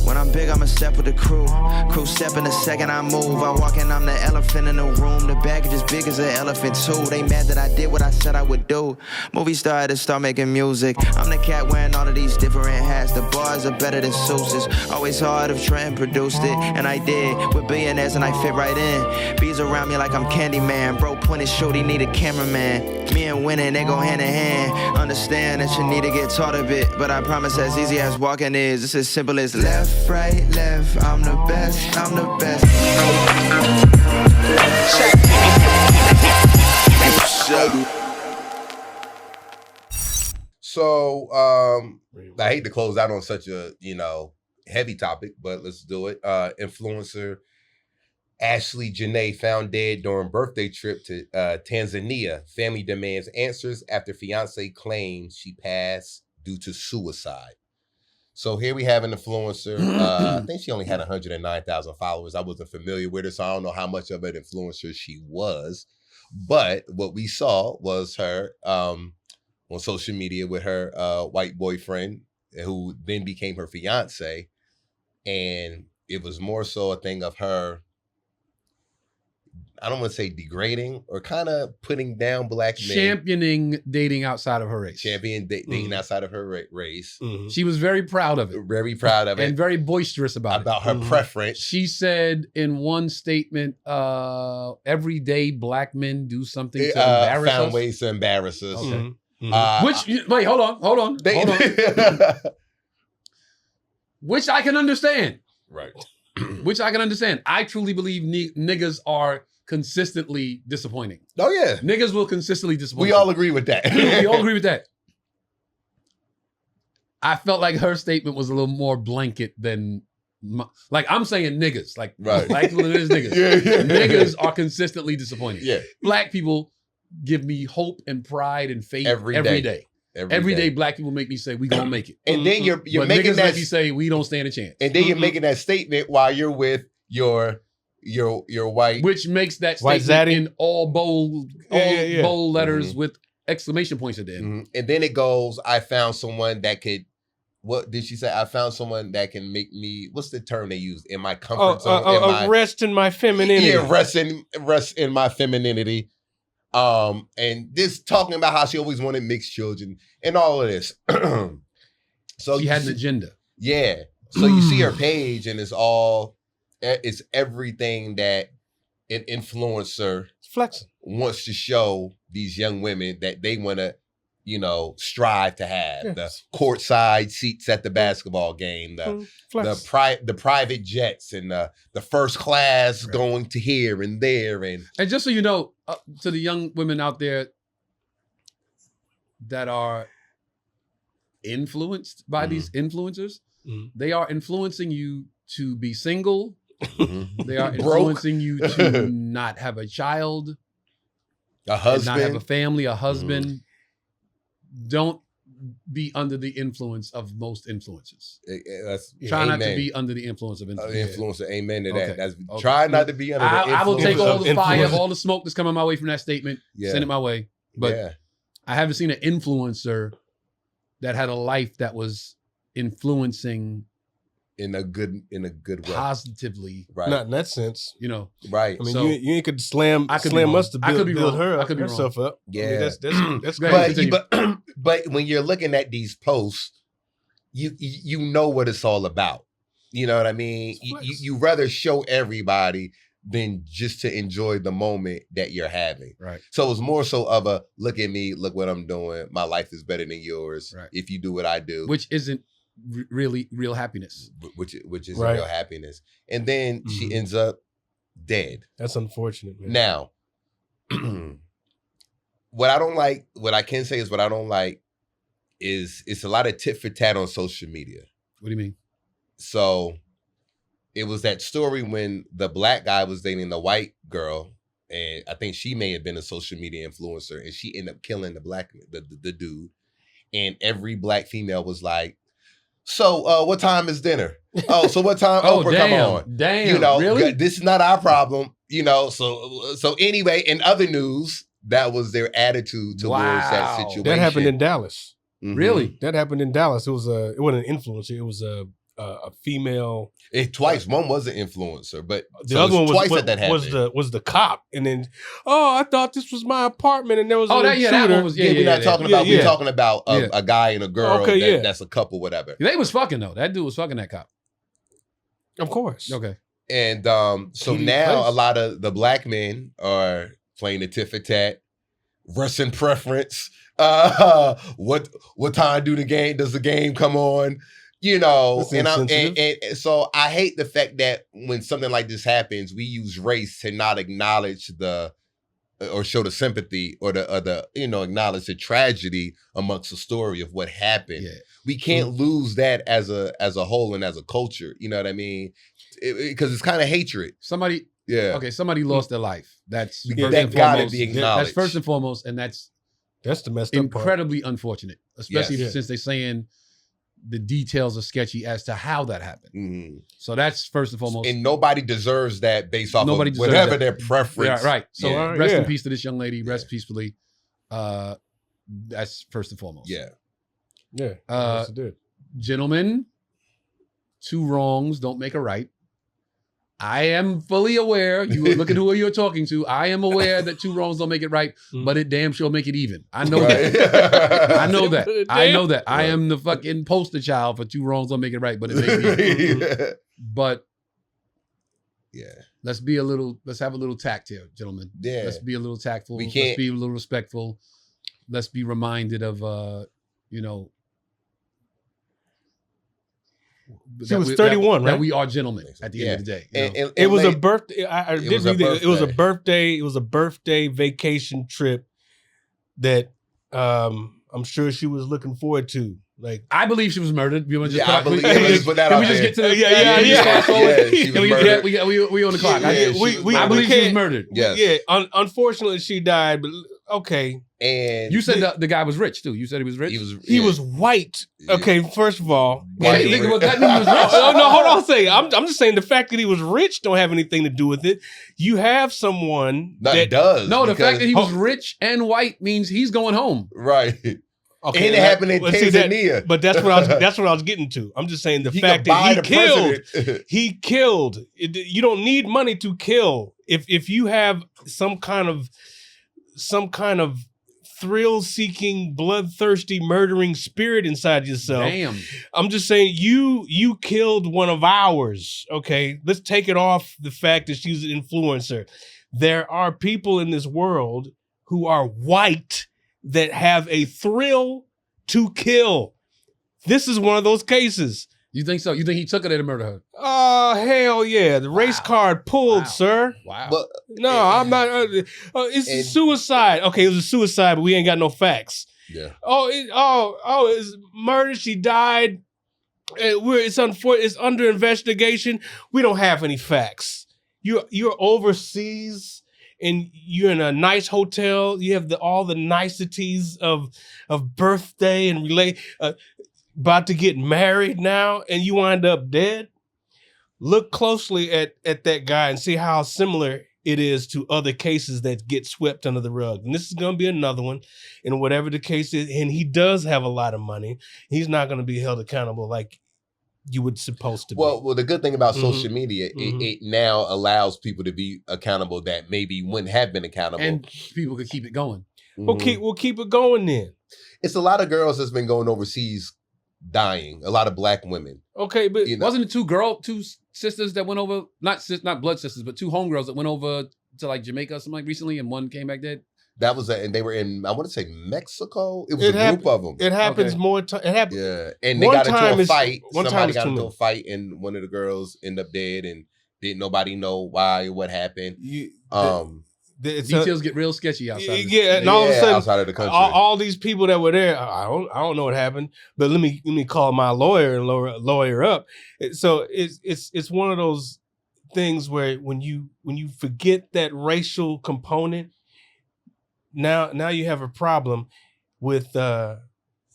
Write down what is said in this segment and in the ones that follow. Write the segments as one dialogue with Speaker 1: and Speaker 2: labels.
Speaker 1: When I'm big, I'ma step with the crew. Crew step in the second I move. I walk in, I'm the elephant in the room. The baggage is big as an elephant too. They mad that I did what I said I would do. Movie star had to start making music. I'm the cat wearing all of these different hats. The bars are better than Seuss's. Always hard if Trey produced it, and I did with billionaires and I fit right in. Bees around me like I'm Candyman. Bro pointed shorty need a cameraman. Me and winning, they go hand in hand. Understand that you need to get taught a bit, but I promise as easy as walking is. It's as simple as left, right, left. I'm the best, I'm the best.
Speaker 2: So, I hate to close out on such a, heavy topic, but let's do it. Influencer Ashelee Janae found dead during birthday trip to Tanzania. Family demands answers after fiance claims she passed due to suicide. So here we have an influencer. I think she only had 109,000 followers. I wasn't familiar with her, so I don't know how much of an influencer she was. But what we saw was her on social media with her white boyfriend, who then became her fiance. And it was more so a thing of her, I don't want to say degrading, or kind of putting down black men.
Speaker 3: Championing dating outside of her race.
Speaker 2: Dating outside of her race.
Speaker 3: Mm-hmm. She was very proud of it.
Speaker 2: Very proud of it.
Speaker 3: And very boisterous about it.
Speaker 2: About her preference.
Speaker 3: She said in one statement, everyday black men do something to embarrass us.
Speaker 2: Found ways to embarrass us.
Speaker 3: Okay. Wait, hold on. Which I can understand.
Speaker 2: Right.
Speaker 3: Which I can understand. I truly believe niggas are consistently disappointing.
Speaker 2: Oh, yeah.
Speaker 3: Niggas will consistently disappoint.
Speaker 2: We all agree with that.
Speaker 3: We all agree with that. I felt like her statement was a little more blanket than, like I'm saying niggas. Like,
Speaker 2: right.
Speaker 3: Black people is niggas. Yeah. Niggas are consistently disappointing.
Speaker 2: Yeah.
Speaker 3: Black people give me hope and pride and faith every day. Every day, black people make me say, we gonna make it.
Speaker 2: And then you're
Speaker 3: but
Speaker 2: making
Speaker 3: niggas
Speaker 2: that,
Speaker 3: make me say, we don't stand a chance.
Speaker 2: And then you're making that statement while you're with your white,
Speaker 3: which makes that statement in all bold letters with exclamation points at the end.
Speaker 2: And then it goes, I found someone that could, what did she say? I found someone that can make me, what's the term they use? In my comfort zone.
Speaker 4: Rest in my femininity.
Speaker 2: Yeah, rest in my femininity. And this talking about how she always wanted mixed children and all of this. So
Speaker 3: she had an agenda.
Speaker 2: Yeah. So you see her page and it's everything that an influencer
Speaker 4: flexing
Speaker 2: wants to show these young women that they want to, strive to have. Yes. The courtside seats at the basketball game, the private jets, and the first class going to here and there. And
Speaker 3: just so you know, to the young women out there that are influenced by these influencers, they are influencing you to be single. They are influencing you to not have a child,
Speaker 2: a husband,
Speaker 3: not have a family, a husband. Don't be under the influence of most influencers. Try not to be under the influence of
Speaker 2: influencer. Amen to that. That's try not to be under the influence.
Speaker 3: I will take all the fire, all the smoke that's coming my way from that statement, send it my way. But I haven't seen an influencer that had a life that was influencing
Speaker 2: in a good way,
Speaker 3: positively,
Speaker 2: right?
Speaker 4: Not in that sense,
Speaker 2: right?
Speaker 4: I mean, so, you ain't could slam us to build herself up.
Speaker 2: Yeah,
Speaker 4: I mean, that's great.
Speaker 2: But when you're looking at these posts, you know what it's all about. You know what I mean? You rather show everybody than just to enjoy the moment that you're having.
Speaker 3: Right.
Speaker 2: So it's more so of a look at me, look what I'm doing. My life is better than yours.
Speaker 3: Right.
Speaker 2: If you do what I do,
Speaker 3: which isn't really real happiness,
Speaker 2: which is real happiness. And then she ends up dead.
Speaker 4: That's unfortunate, man.
Speaker 2: Now, what I don't like is it's a lot of tit for tat on social media.
Speaker 3: What do you mean?
Speaker 2: So it was that story when the black guy was dating the white girl, and I think she may have been a social media influencer, and she ended up killing the dude. And every black female was like, so what time is dinner? Oh, so what time Oprah come on?
Speaker 3: Damn, really?
Speaker 2: This is not our problem. So anyway, in other news, that was their attitude towards that situation.
Speaker 4: That happened in Dallas.
Speaker 3: Really?
Speaker 4: That happened in Dallas. It wasn't an influencer. It was a a female.
Speaker 2: Twice. One was an influencer, but
Speaker 4: the other one
Speaker 2: twice that happened.
Speaker 4: was the cop, and then I thought this was my apartment, and there was
Speaker 2: that one was we're not talking about. We're talking about a guy and a girl. Okay, that's a couple, whatever.
Speaker 3: They was fucking though. That dude was fucking that cop.
Speaker 4: Of course.
Speaker 3: Okay.
Speaker 2: And so now a lot of the black men are playing the tit for tat, Russian preference. What time does the game come on? You know, and so I hate the fact that when something like this happens, we use race to not acknowledge or show the sympathy or acknowledge the tragedy amongst the story of what happened. Yeah. We can't lose that as a whole and as a culture. You know what I mean? Because it's kind of hatred. Somebody lost their life. That's that gotta be acknowledged.
Speaker 3: That's first and foremost, and that's
Speaker 4: the messed up
Speaker 3: incredibly unfortunate, especially since they're saying the details are sketchy as to how that happened. Mm-hmm. So that's first and foremost.
Speaker 2: And nobody deserves that based off of whatever their preference.
Speaker 3: Yeah, right. So rest in peace to this young lady. Rest peacefully. That's first and foremost.
Speaker 2: Yeah.
Speaker 4: Yeah.
Speaker 3: Gentlemen, 2 wrongs don't make a right. I am fully aware. Look at who you're talking to. I am aware that 2 wrongs don't make it right, but it damn sure make it even. I know that. I know that. I know that. I am the fucking poster child for 2 wrongs don't make it right, but it makes it even. But let's have a little tact here, gentlemen.
Speaker 2: Yeah.
Speaker 3: Let's be a little tactful. Let's be a little respectful. Let's be reminded of
Speaker 4: she was 31, right?
Speaker 3: That we are gentlemen at the end of the day.
Speaker 4: And it was a birthday. I did read that. It was a birthday. It was a birthday vacation trip that I'm sure she was looking forward to. Like,
Speaker 3: I believe she was murdered. You want to just
Speaker 2: I believe can
Speaker 3: we just get to the we on the clock. I believe she was murdered.
Speaker 2: Yes.
Speaker 4: Unfortunately, she died. But okay.
Speaker 2: And
Speaker 3: you said the guy was rich too. You said he was rich.
Speaker 4: He was white. Okay, first of all,
Speaker 3: that means he was rich.
Speaker 4: No, hold on. I'm just saying the fact that he was rich don't have anything to do with it. You have someone that
Speaker 2: does.
Speaker 3: No, the fact that he was rich and white means he's going home.
Speaker 2: Right. Okay, and it happened in Tanzania.
Speaker 4: But that's what I was getting to. I'm just saying the fact that he killed. You don't need money to kill. If you have some kind of thrill-seeking, bloodthirsty, murdering spirit inside yourself.
Speaker 3: Damn.
Speaker 4: I'm just saying you killed one of ours. Okay, let's take it off the fact that she's an influencer. There are people in this world who are white that have a thrill to kill. This is one of those cases.
Speaker 3: You think so? You think he took her there to murder her?
Speaker 4: Oh, hell yeah. The race card pulled, sir.
Speaker 3: Wow.
Speaker 2: But,
Speaker 4: no, I'm not. It's suicide. Okay, it was a suicide, but we ain't got no facts.
Speaker 2: Yeah.
Speaker 4: It's murder. She died. It's under investigation. We don't have any facts. You're overseas and you're in a nice hotel. You have all the niceties of birthday and about to get married now, and you wind up dead. Look closely at that guy and see how similar it is to other cases that get swept under the rug. And this is going to be another one. And whatever the case is, and he does have a lot of money, he's not going to be held accountable like you would supposed to be.
Speaker 2: Well, the good thing about social media, it now allows people to be accountable that maybe wouldn't have been accountable.
Speaker 3: And people could keep it going.
Speaker 4: We'll keep it going then.
Speaker 2: It's a lot of girls that's been going overseas dying. A lot of black women.
Speaker 3: Okay, but wasn't it two sisters that went over, not blood sisters, but 2 homegirls that went over to like Jamaica or something like recently, and one came back dead?
Speaker 2: That was and they were in, I want to say Mexico. It was a group of them.
Speaker 4: It happens more times.
Speaker 2: Yeah, and they got into a fight. Somebody got into a fight, and one of the girls ended up dead, and didn't nobody know why, what happened.
Speaker 3: Details get real sketchy outside.
Speaker 4: And all of a sudden,
Speaker 2: outside of the country,
Speaker 4: all these people that were there, I don't know what happened, but let me call my lawyer and lawyer up. So it's one of those things where when you forget that racial component, now you have a problem with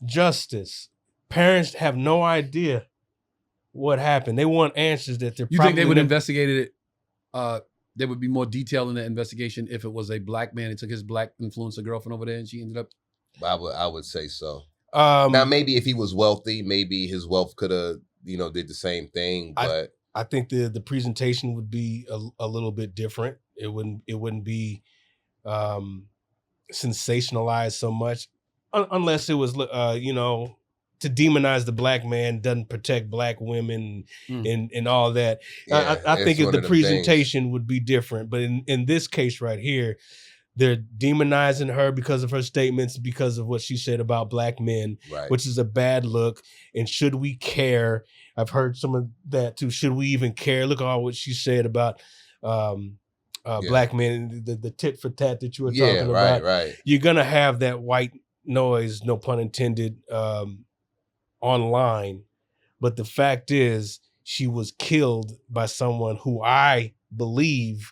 Speaker 4: justice. Parents have no idea what happened. They want answers that they're.
Speaker 3: You think they would investigate it? There would be more detail in that investigation if it was a black man and took his black influencer girlfriend over there and she ended up.
Speaker 2: I would say so. Now, maybe if he was wealthy, maybe his wealth could have did the same thing. But
Speaker 4: I think the presentation would be a little bit different. It wouldn't be sensationalized so much, unless it was to demonize the black man doesn't protect black women and all that.
Speaker 2: Yeah,
Speaker 4: I think
Speaker 2: it's
Speaker 4: if the
Speaker 2: one of them
Speaker 4: presentation would be different, but in this case right here, they're demonizing her because of her statements, because of what she said about black men,
Speaker 2: right.
Speaker 4: which is a bad look. And should we care? I've heard some of that too. Should we even care? Look at all what she said about black men, the tit for tat that you were talking about.
Speaker 2: Right.
Speaker 4: You're gonna have that white noise, no pun intended, online. But the fact is, she was killed by someone who I believe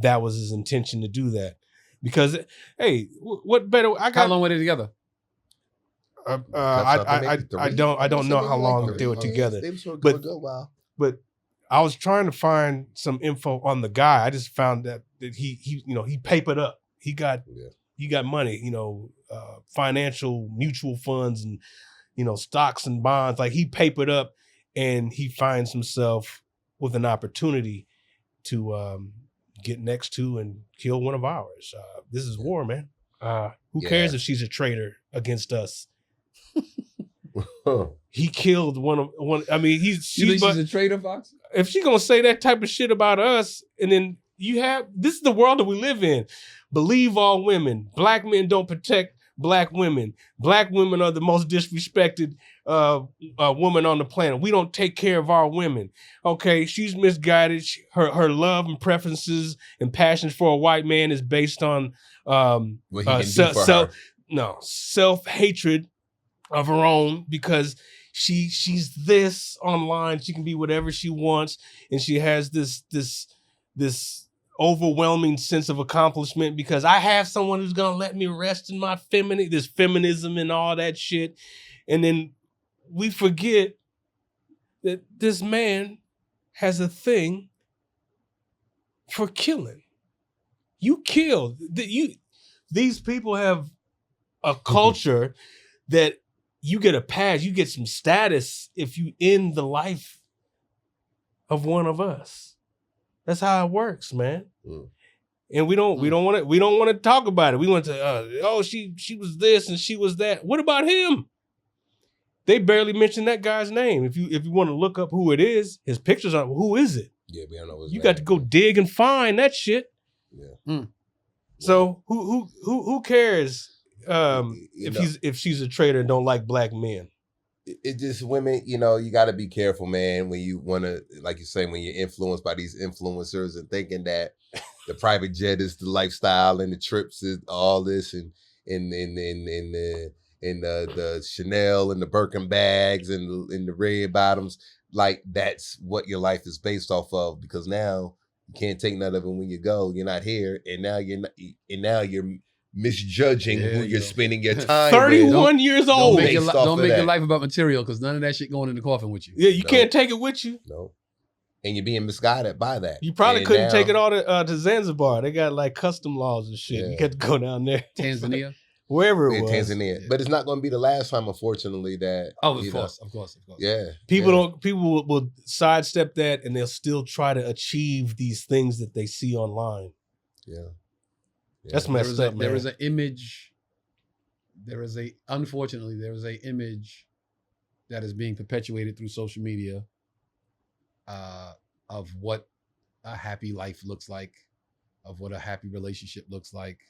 Speaker 4: that was his intention to do that. Because, hey, what better?
Speaker 3: How long were they together?
Speaker 4: I don't know how long they were together.
Speaker 2: They were
Speaker 4: but
Speaker 2: a good while.
Speaker 4: But I was trying to find some info on the guy. I just found that he papered up. He got money, financial mutual funds and stocks and bonds. Like, he papered up, and he finds himself with an opportunity to get next to and kill one of ours. This is war, man. Who cares if she's a traitor against us? He killed one. I mean, she's
Speaker 3: a traitor, Fox?
Speaker 4: If she's gonna say that type of shit about us, and then this is the world that we live in. Believe all women. Black men don't protect black women. Black women are the most disrespected woman on the planet. We don't take care of our women. Okay, she's misguided. Her love and preferences and passions for a white man is based on
Speaker 2: what he can do for her.
Speaker 4: Self-hatred of her own, because she's this online. She can be whatever she wants, and she has this overwhelming sense of accomplishment because I have someone who's gonna let me rest in my this feminism and all that shit. And then we forget that this man has a thing for killing. You kill. These people have a culture that you get a pass, you get some status if you end the life of one of us. That's how it works, man. And we don't want to talk about it. We want to she was this and she was that. What about him? They barely mention that guy's name. If you want to look up who it is, his pictures on who is it?
Speaker 2: Yeah, we don't know his
Speaker 4: you
Speaker 2: name.
Speaker 4: got to go dig and find that shit.
Speaker 2: Yeah.
Speaker 4: So who cares if she's a traitor and don't like black men?
Speaker 2: It just women, you got to be careful, man, when you want to, like you say, when you're influenced by these influencers and thinking that the private jet is the lifestyle and the trips is all this and the Chanel and the Birkin bags and the red bottoms, like that's what your life is based off of, because now you can't take none of it when you go. You're not here, and now you're misjudging who you're spending your time
Speaker 4: 31 years old.
Speaker 3: Don't make your life about material, because none of that shit going in the coffin with you.
Speaker 4: Yeah, you can't take it with you.
Speaker 2: No. And you're being misguided by that.
Speaker 4: You probably couldn't take it all to Zanzibar. They got like custom laws and shit. Yeah. You got to go down there.
Speaker 3: Tanzania?
Speaker 2: Wherever it was. Tanzania. Yeah. But it's not going to be the last time, unfortunately, that...
Speaker 3: Oh, of course.
Speaker 2: Yeah.
Speaker 4: People will sidestep that, and they'll still try to achieve these things that they see online.
Speaker 2: Yeah.
Speaker 4: That's messed up, man.
Speaker 3: There is an image. Unfortunately, there is an image that is being perpetuated through social media of what a happy life looks like, of what a happy relationship looks like,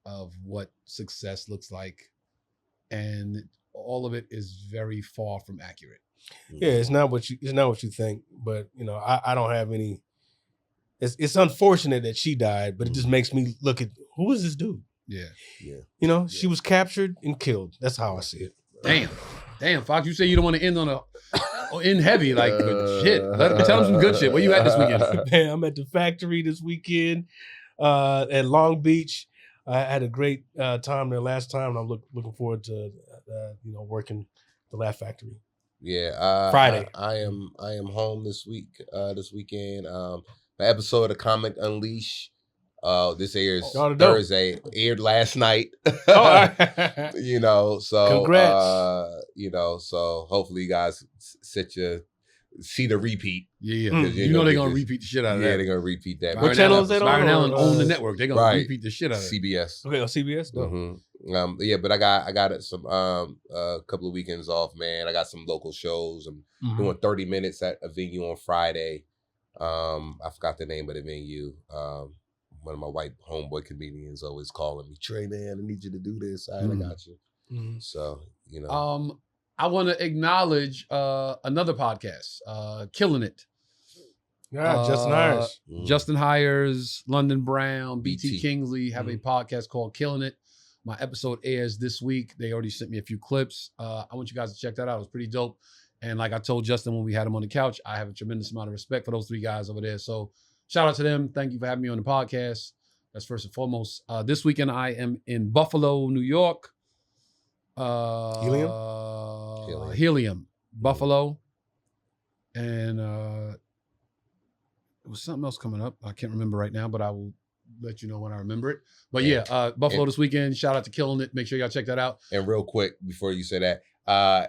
Speaker 3: of what success looks like, and all of it is very far from accurate.
Speaker 4: Yeah, it's not what you think, but I don't have any. It's unfortunate that she died, but it just makes me look at who is this dude?
Speaker 2: Yeah.
Speaker 4: She was captured and killed. That's how I see it.
Speaker 3: Damn, Fox, you say you don't want to end on end heavy, like shit. Tell them some good shit. Where you at this weekend?
Speaker 4: Man, I'm at the factory this weekend at Long Beach. I had a great time there last time, and I'm looking forward to working the Laugh Factory.
Speaker 2: Yeah,
Speaker 4: Friday.
Speaker 2: I am home this weekend. The episode of Comic Unleash This airs
Speaker 4: Y'all are dope.
Speaker 2: Thursday. Aired last night.
Speaker 4: Oh,
Speaker 2: You know, so
Speaker 4: Congrats.
Speaker 2: you know, so hopefully you guys see the repeat.
Speaker 3: Yeah.
Speaker 4: Mm.
Speaker 2: Because
Speaker 3: You know they're
Speaker 2: get
Speaker 3: going to
Speaker 2: this-
Speaker 3: repeat the shit out of
Speaker 2: Yeah,
Speaker 3: that.
Speaker 2: they're gonna repeat that.
Speaker 4: What channel is that on?
Speaker 3: Byron Allen
Speaker 4: Or,
Speaker 3: owned the network. They're going
Speaker 2: right.
Speaker 3: to repeat the shit out of it.
Speaker 2: CBS.
Speaker 4: okay, on CBS. Dope.
Speaker 2: Mm-hmm. Yeah, but I got some a couple of weekends off, man. I got some local shows. I'm
Speaker 4: Mhm.
Speaker 2: doing 30 minutes at a venue on Friday. I forgot the name of the venue. One of my white homeboy comedians always calling me, Trey, man, I need you to do this. All right, I got you.
Speaker 4: Mhm.
Speaker 2: So, you know.
Speaker 3: I want to acknowledge another podcast, Killing It.
Speaker 4: Yeah, Justin Hires.
Speaker 3: Justin Hires, London Brown, BT
Speaker 2: BT.
Speaker 3: Kingsley have a podcast called Killing It. My episode airs this week. They already sent me a few clips. I want you guys to check that out. It was pretty dope. And like I told Justin when we had him on the couch, I have a tremendous amount of respect for those three guys over there. So shout out to them. Thank you for having me on the podcast. That's first and foremost. This weekend, I am in Buffalo, New York. Helium, Buffalo. And there was something else coming up. I can't remember right now, but I will let you know when I remember it. But yeah, Buffalo this weekend. Shout out to Killing It. Make sure y'all check that out.
Speaker 2: And real quick, before you say that,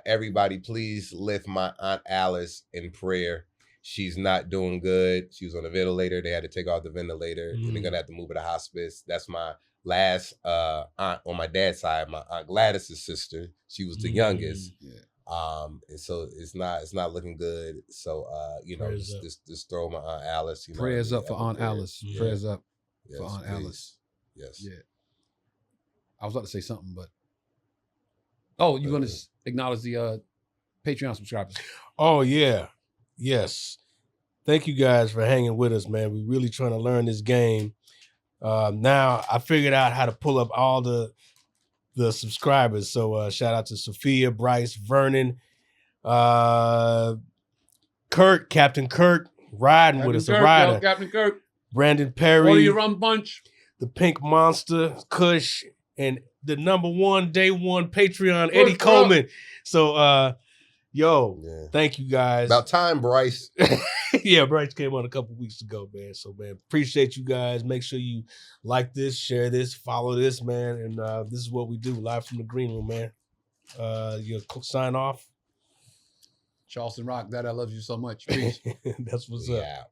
Speaker 2: everybody, please lift my Aunt Alice in prayer. She's not doing good. She was on a ventilator. They had to take off the ventilator. And they're going to have to move her to hospice. That's my last aunt on my dad's side, my Aunt Gladys's sister. She was the youngest.
Speaker 3: Yeah.
Speaker 2: And so it's not looking good. So you know, just throw my Aunt Alice. You know,
Speaker 3: Prayers up for Aunt Alice.
Speaker 2: Yeah.
Speaker 3: Prayers up
Speaker 2: Yes,
Speaker 3: for Aunt
Speaker 2: please.
Speaker 3: Alice.
Speaker 2: Yes.
Speaker 3: Yeah. I was about to say something, but you're going to acknowledge the Patreon subscribers.
Speaker 4: Oh, yeah. Yes. Thank you guys for hanging with us, man. We're really trying to learn this game. Now I figured out how to pull up all the subscribers. So shout out to Sophia, Bryce, Vernon, Kurt, Captain Kurt, riding with us, a rider.
Speaker 3: Captain Kirk.
Speaker 4: Brandon Perry.
Speaker 3: What do you run bunch?
Speaker 4: The Pink Monster, Kush, and the number one, day one Patreon, Eddie
Speaker 3: What's
Speaker 4: Coleman.
Speaker 3: up?
Speaker 4: So,
Speaker 2: Yeah.
Speaker 4: thank you guys.
Speaker 2: About time, Bryce.
Speaker 4: Yeah, Bryce came on a couple weeks ago, man. So, man, appreciate you guys. Make sure you like this, share this, follow this, man. And this is what we do live from the green room, man. You sign off.
Speaker 3: Charleston Rock, Dad, I love you so much. Peace.
Speaker 4: That's what's
Speaker 2: We
Speaker 4: up.
Speaker 2: out.